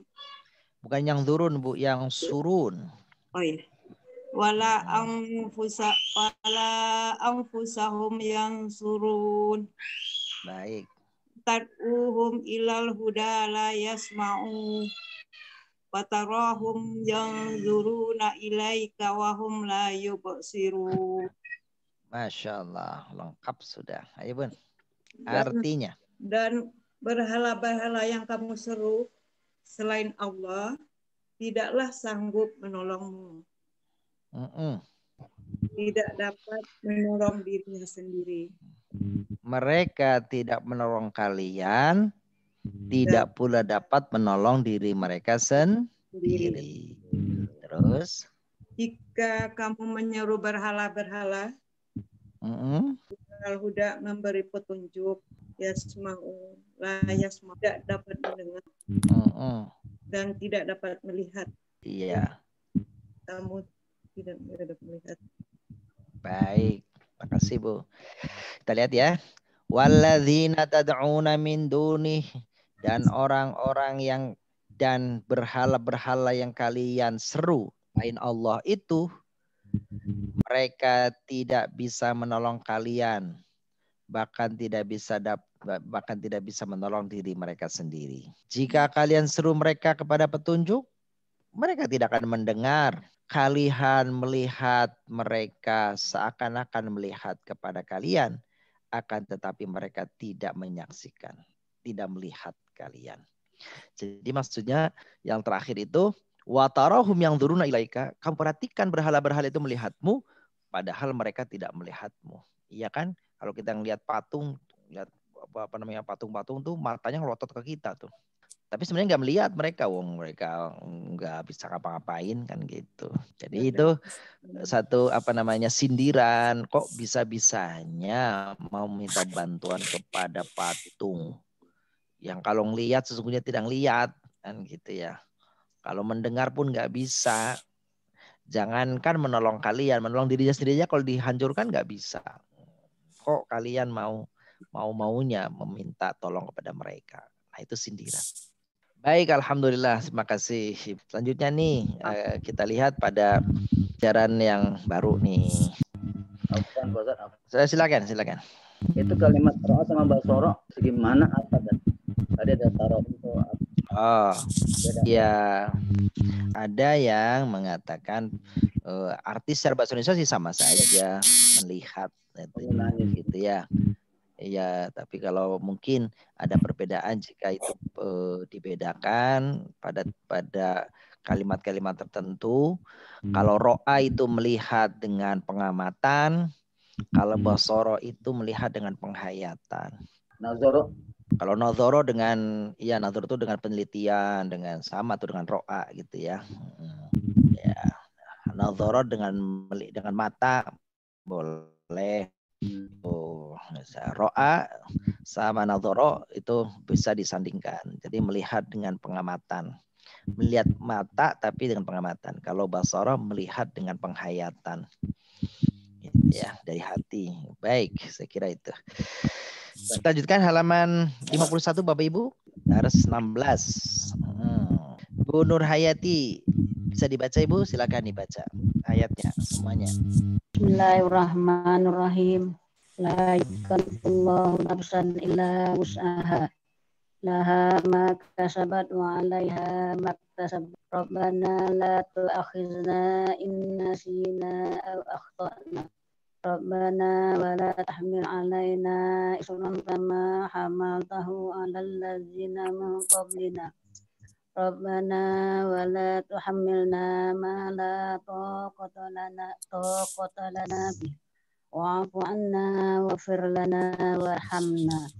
Bukan yang turun, Bu, yang surun. Oh iya. Wala anfusahum yanzurun. Baik. Tad'uhum ilal huda la yasma'u. Watarahum yanzuruna ilaika wa hum la yubsirun. Masya Allah, lengkap sudah. Ayo Bun. Artinya. Dan berhala-berhala yang kamu seru selain Allah tidaklah sanggup menolongmu. Tidak dapat menolong dirinya sendiri. Mereka tidak menolong kalian. Tidak pula dapat menolong diri mereka sendiri. Terus? Jika kamu menyeru berhala-berhala, Al-Huda memberi petunjuk, yasma'u, la yasma'u, tidak dapat mendengar, dan tidak dapat melihat. Iya. Kamu tidak dapat melihat. Baik, terima kasih Bu. Kita lihat ya. Walladzina tad'una min dunih. Dan orang-orang yang dan berhala-berhala yang kalian seru lain Allah itu, mereka tidak bisa menolong kalian, bahkan tidak bisa menolong diri mereka sendiri. Jika kalian seru mereka kepada petunjuk, mereka tidak akan mendengar. Kalian melihat mereka seakan-akan melihat kepada kalian, akan tetapi mereka tidak menyaksikan, tidak melihat kalian. Jadi maksudnya yang terakhir itu watarahum yang duruna ilaika. Kamu perhatikan berhala-berhala itu melihatmu, padahal mereka tidak melihatmu. Iya kan? Kalau kita ngelihat patung, lihat apa namanya patung-patung tuh matanya ngelotot ke kita tuh. Tapi sebenarnya nggak melihat mereka, mereka nggak bisa ngapa-ngapain kan gitu. Jadi itu satu apa namanya sindiran. Kok bisa-bisanya mau minta bantuan kepada patung? Yang kalau ngelihat sesungguhnya tidak ngelihat kan gitu ya. Kalau mendengar pun nggak bisa. Jangankan menolong kalian, menolong dirinya sendirinya kalau dihancurkan nggak bisa. Kok kalian maunya meminta tolong kepada mereka? Nah itu sindiran. Baik, alhamdulillah, terima kasih. Selanjutnya nih kita lihat pada ajaran yang baru nih. Silakan. Itu kalimat ro'a sama basoro gimana apa dan tadi ada taruh itu apa? Oh, ya ada yang mengatakan artis secara bahasa Indonesia sih sama saja melihat gitu ya. Iya, tapi kalau mungkin ada perbedaan jika itu dibedakan pada kalimat-kalimat tertentu. Kalau ro'a itu melihat dengan pengamatan, kalau basoro itu melihat dengan penghayatan. Nazoro. Kalau nazoro dengan nazoro itu dengan penelitian, dengan sama tuh dengan ro'a gitu ya. Ya, Nadhara dengan mata boleh. Ro'a sama nadhara itu bisa disandingkan. Jadi melihat dengan pengamatan. Melihat mata tapi dengan pengamatan. Kalau basara melihat dengan penghayatan. Gitu ya, dari hati. Baik, saya kira itu. Kita lanjutkan halaman 51 Bapak Ibu. Baris 16. Bu Nur Hayati, bisa dibaca Ibu? Silakan dibaca ayatnya semuanya. Bismillahirrahmanirrahim. La yukallifullahu nafsan illa wus'aha. Laha ma kasabat wa 'alaiha ma iktasabat. Rabbana la tu'akhizna in nasina aw akhtana. Rabbana wa la tahmil 'alaina isran kama hamaltahu 'alal ladzina min qablina. Rabbana wa la tuhammilna ma la taqata lana bih. Wa'fu 'anna waghfir lana warhamna.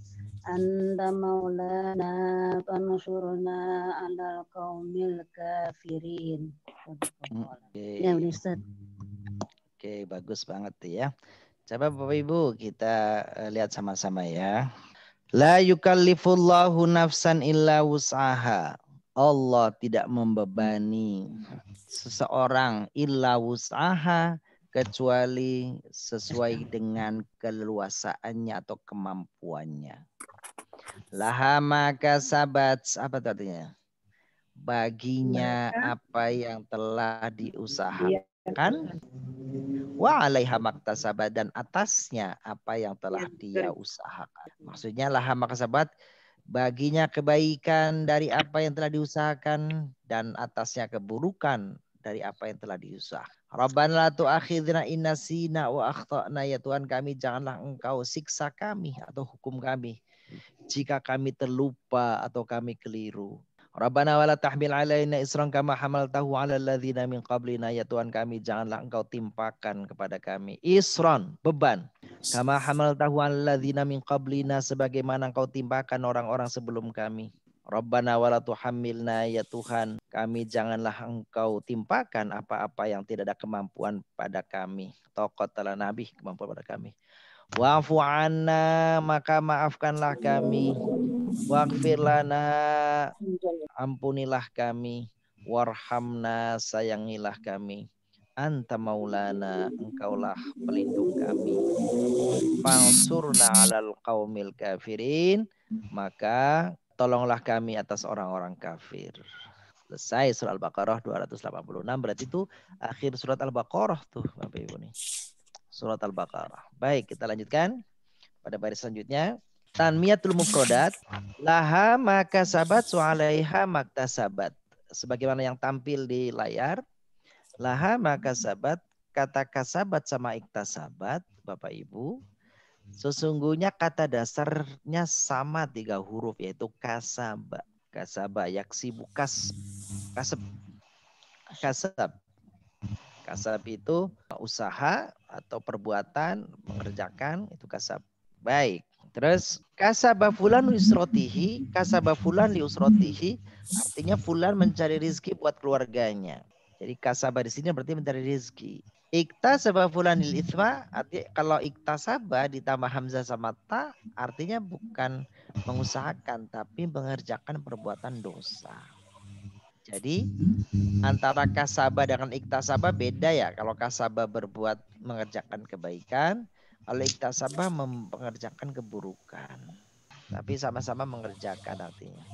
Anta maulana fansurna 'alal qaumil kafirin. Ya, Ustaz. Oke, bagus banget ya. Coba Bapak Ibu kita lihat sama-sama ya. La yukallifullahu nafsan illa wus'aha. Allah tidak membebani seseorang illa wus'aha kecuali sesuai dengan keleluasaannya atau kemampuannya. Laha maka sabat, apa artinya? Baginya apa yang telah diusahakan. Wa 'alaiha maktasabat, dan atasnya apa yang telah dia usahakan. Maksudnya laha maktasabat, baginya kebaikan dari apa yang telah diusahakan dan atasnya keburukan dari apa yang telah diusahakan. Rabbana la tu'akhidna in nasina wa akhtana, ya Tuhan kami janganlah Engkau siksa kami atau hukum kami jika kami terlupa atau kami keliru. Rabbana wa la tahmil 'alaina isran kama hamaltahu 'alal ladzina min qablina, ya Tuhan kami janganlah Engkau timpakan kepada kami isran, beban. Kama hamaltahu 'alal ladzina min qablina, sebagaimana Engkau timpakan orang-orang sebelum kami. Rabbana wa la tuhammilna, ya Tuhan kami janganlah Engkau timpakan apa-apa yang tidak ada kemampuan pada kami. Taqata lana bih, kemampuan pada kami. Wa'fu 'anna, maka maafkanlah kami. Waghfir lana, ampunilah kami. Warhamna, sayangilah kami. Anta maulana, Engkaulah pelindung kami. Fansurna 'alal qaumil kafirin, maka tolonglah kami atas orang-orang kafir. Selesai surah Al-Baqarah 286. Berarti itu akhir surat Al-Baqarah tuh Bapak Ibu nih. Surat Al-Baqarah. Baik, kita lanjutkan pada baris selanjutnya. Tanmiyatul mufradat, laha maka sabat wa 'alaiha maktasabat. Sebagaimana yang tampil di layar, laha maka sabat, kata kasabat sama iktasabat Bapak Ibu, sesungguhnya kata dasarnya sama 3 huruf, yaitu kasaba. Kasaba yaksibu kasab. Kasab itu usaha atau perbuatan, mengerjakan, itu kasab. Baik. Terus kasaba fulan li usrotihi, kasaba fulan li usrotihi, artinya fulan mencari rezeki buat keluarganya. Jadi kasaba di sini berarti mencari rezeki. Iktasaba fulan lil itsma, artinya kalau iktasaba ditambah hamzah sama ta, artinya bukan mengusahakan tapi mengerjakan perbuatan dosa. Jadi antara kasaba dengan iktasaba beda ya. Kalau kasaba berbuat mengerjakan kebaikan, kalau iktasaba mengerjakan keburukan. Tapi sama-sama mengerjakan artinya.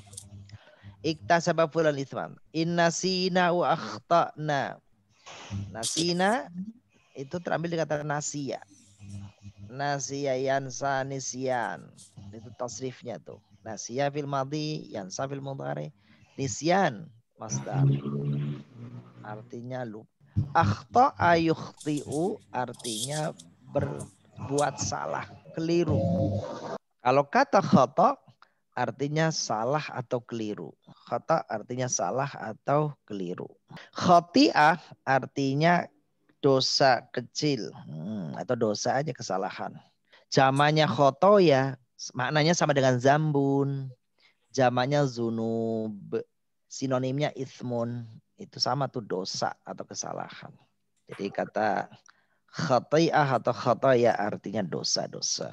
Iktasaba fulan itsman. Innasina wa akhtana. Nasina itu terambil dari kata nasiya. Nasiya yansa nisyan. Itu tasrifnya tuh. Nasiya fil madhi, yansa fil mudhari. Nisyan masdar. Artinya lupa. Akhta ayukhti'u artinya berbuat salah, keliru. Kalau kata khata artinya salah atau keliru. Khata artinya salah atau keliru. Khati'ah artinya dosa kecil atau dosa aja, kesalahan. Jamannya khotoya maknanya sama dengan zambun. Jamannya zunub. Sinonimnya ithmun. Itu sama tuh, dosa atau kesalahan. Jadi kata khati'ah atau khataya artinya dosa-dosa.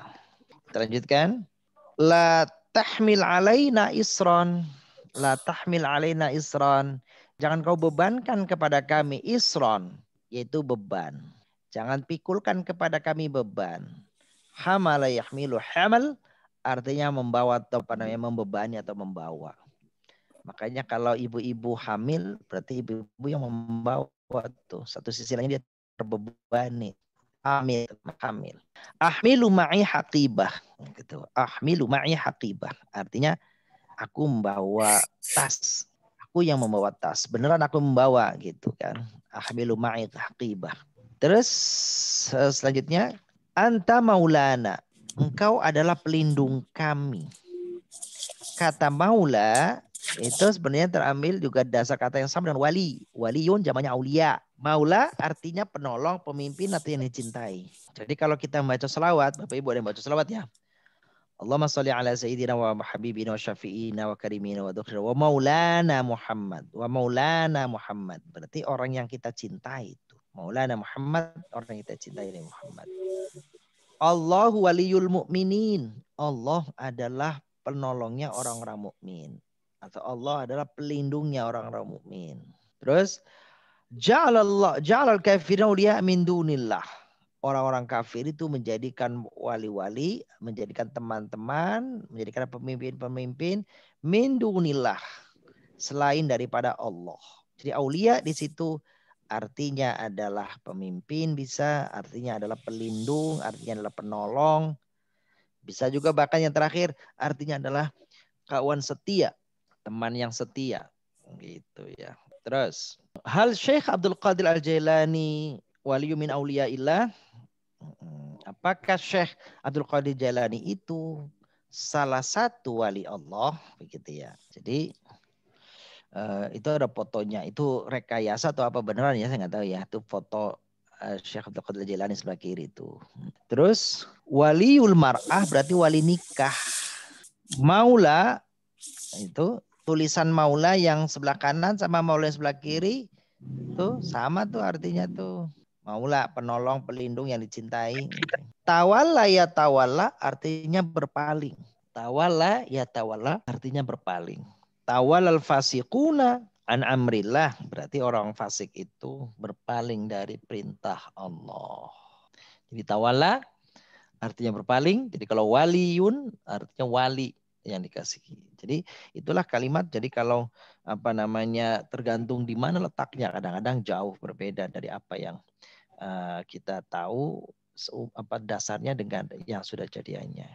Kita lanjutkan. La tahmil alaina isron. La tahmil alaina isron. Jangan kau bebankan kepada kami isron, yaitu beban. Jangan pikulkan kepada kami beban. Hamala yahmilu hamal artinya membawa atau apa namanya membebani atau membawa. Makanya kalau ibu-ibu hamil berarti ibu-ibu yang membawa tuh. Satu sisi lain dia terbebani. Hamil. Ahmilu ma'i haqibah gitu. Ahmilu ma'i haqibah artinya aku membawa tas. Aku yang membawa tas. Beneran aku membawa gitu kan. Ahmilu ma'i haqibah. Terus selanjutnya anta maulana. Engkau adalah pelindung kami. Kata maula itu sebenarnya terambil juga dasar kata yang sama dengan wali. Waliyun jamaknya aulia. Maula artinya penolong, pemimpin atau yang dicintai. Jadi kalau kita membaca selawat, Bapak Ibu ada yang baca selawat ya. Allahumma sholli ala sayyidina wa habibina wa syafi'ina wa karimina wa dhukrina wa maulana Muhammad. Wa maulana Muhammad. Berarti orang yang kita cintai itu. Maulana Muhammad, orang yang kita cintai dari Muhammad. Allahu waliyul mu'minin. Allah adalah penolongnya orang-orang mukmin. Atau Allah adalah pelindungnya orang-orang mukmin. Terus ja'alal kafirin awliya min dunillah. Orang-orang kafir itu menjadikan wali-wali, menjadikan teman-teman, menjadikan pemimpin-pemimpin min dunillah, selain daripada Allah. Jadi aulia di situ artinya adalah pemimpin bisa, artinya adalah pelindung, artinya adalah penolong. Bisa juga bahkan yang terakhir artinya adalah kawan setia, teman yang setia. Gitu ya. Terus, hal Syekh Abdul Qadir Al-Jailani waliyu min auliyaillah? Apakah Syekh Abdul Qadir Jailani itu salah satu wali Allah? Begitu ya. Jadi itu ada fotonya. Itu rekayasa atau apa beneran ya? Saya nggak tahu ya. Itu foto Syekh Abdul Qadir Jailani sebelah kiri itu. Terus waliul mar'ah berarti wali nikah. Maula itu tulisan maula yang sebelah kanan sama maula yang sebelah kiri itu sama tuh artinya tuh. Maula penolong, pelindung yang dicintai. Tawalla ya tawalla artinya berpaling. Tawalla ya tawalla artinya berpaling. Tawallal fasiquna an amrillah berarti orang fasik itu berpaling dari perintah Allah. Jadi tawalla artinya berpaling. Jadi kalau waliyun artinya wali yang dikasihi. Jadi itulah kalimat. Jadi kalau apa namanya tergantung di mana letaknya, kadang-kadang jauh berbeda dari apa yang kita tahu apa dasarnya dengan yang sudah jadiannya.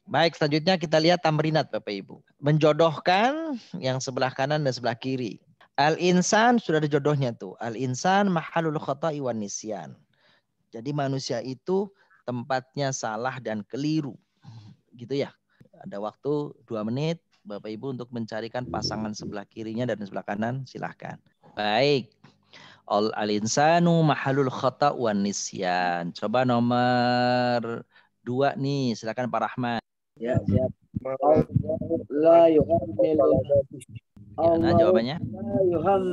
Baik, selanjutnya kita lihat tamrinat Bapak Ibu. Menjodohkan yang sebelah kanan dan sebelah kiri. Al-insan sudah ada jodohnya tuh. Al-insan mahalul khata'i wan nisyan. Jadi manusia itu tempatnya salah dan keliru. Gitu ya. Ada waktu 2 menit Bapak Ibu untuk mencarikan pasangan sebelah kirinya dan sebelah kanan, silahkan. Baik. Al-insanu mahalul khata' wan nisyan. Coba nomor 2 nih, silakan Pak Rahman. Ya, siap. La yuhammil. Gimana jawabannya? La yuhammil.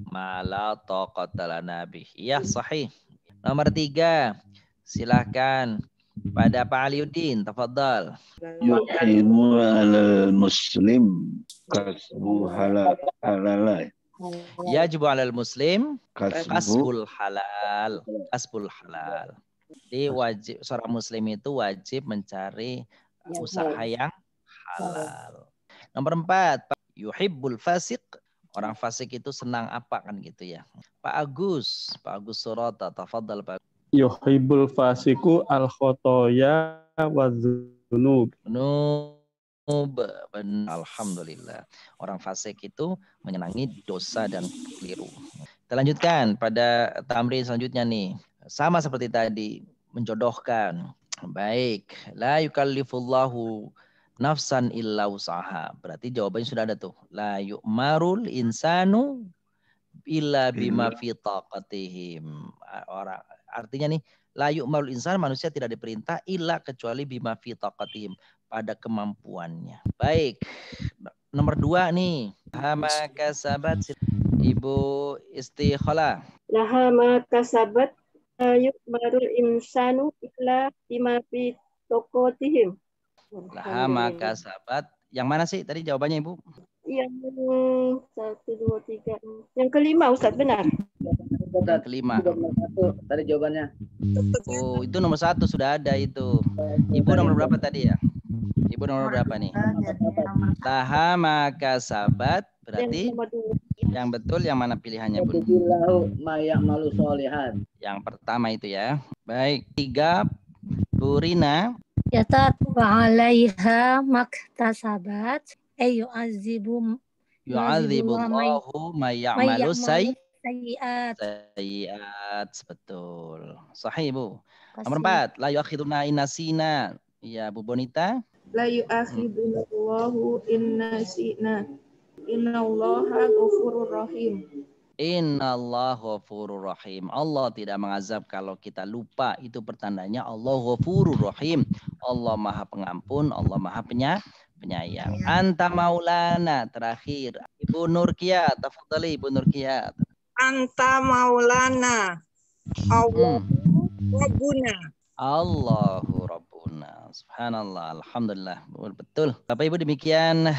Mala taqata nabi. Iya, sahih. Nomor 3, silakan pada Pak Aliuddin, tafadhal. Yuhimu alal muslim kasbu halal. Yajibu alal muslim kasbul halal. Kasbul halal. Jadi wajib seorang muslim itu wajib mencari usaha yang halal. Nomor 4, yuhibbul fasik. Orang fasik itu senang apa kan gitu ya. Pak Agus Surata, tafadhal Pak. Yuhibbul fasiku al khotoya wa dzunub. Alhamdulillah. Orang fasik itu menyenangi dosa dan keliru. Kita lanjutkan pada tamrin selanjutnya nih. Sama seperti tadi, menjodohkan. Baik. La yukallifullahu nafsan illa usaha. Berarti jawabannya sudah ada tuh. La yu'marul insanu illa bima fi taqatihim. Orang artinya nih, la yu'marul insan, manusia tidak diperintah illa kecuali bima fi taqatihim, pada kemampuannya. Baik. nomor 2 nih. Laha ma kasabat. Ibu Istikhala. Laha ma kasabat yukmarul insanu illa bima fi tokotihim. Laha ma kasabat. Yang mana sih tadi jawabannya Ibu? Yang 1, 2, 3. Yang kelima Ustaz, benar? Yang kelima. Tadi jawabannya. Oh, itu nomor 1 sudah ada itu. Ibu nomor berapa tadi ya? Ibu nomor berapa nih? Laha ma kasabat berarti yang betul yang mana pilihannya Bun? Yang pertama itu ya. Baik, 3 Bu Rina. Yatatu 'alaiha maktasabat yu'adzibullahu may ya'malu sayyi'at. Betul. Sahih Bu. Nomor 4, la yu'akhiduna inasina. Ya Bu Bonita. La yu'akhiduna Allahu innasina. Innallaha ghafurur rahim. Innallaha ghafurur rahim. Allah tidak mengazab kalau kita lupa. Itu pertandanya Allah ghafurur rahim. Allah Maha Pengampun, Allah Maha Penyayang. Anta maulana terakhir. Ibu Nurkia, tafadhali Ibu Nurkia. Anta maulana. Allah Rabbuna. Allahu Rabbuna. Subhanallah, alhamdulillah. Betul. Bapak Ibu, demikian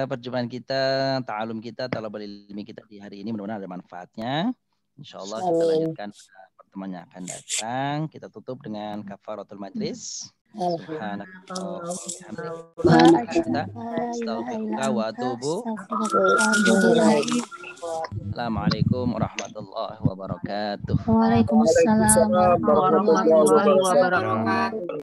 perjumpaan kita, ta'alum kita, talabul ilmi kita di hari ini. Mudah-mudahan ada manfaatnya. Insyaallah kita lanjutkan pertemuan yang akan datang. Kita tutup dengan kafaratul majlis. Assalamualaikum warahmatullahi wabarakatuh. Waalaikumsalam warahmatullahi wabarakatuh.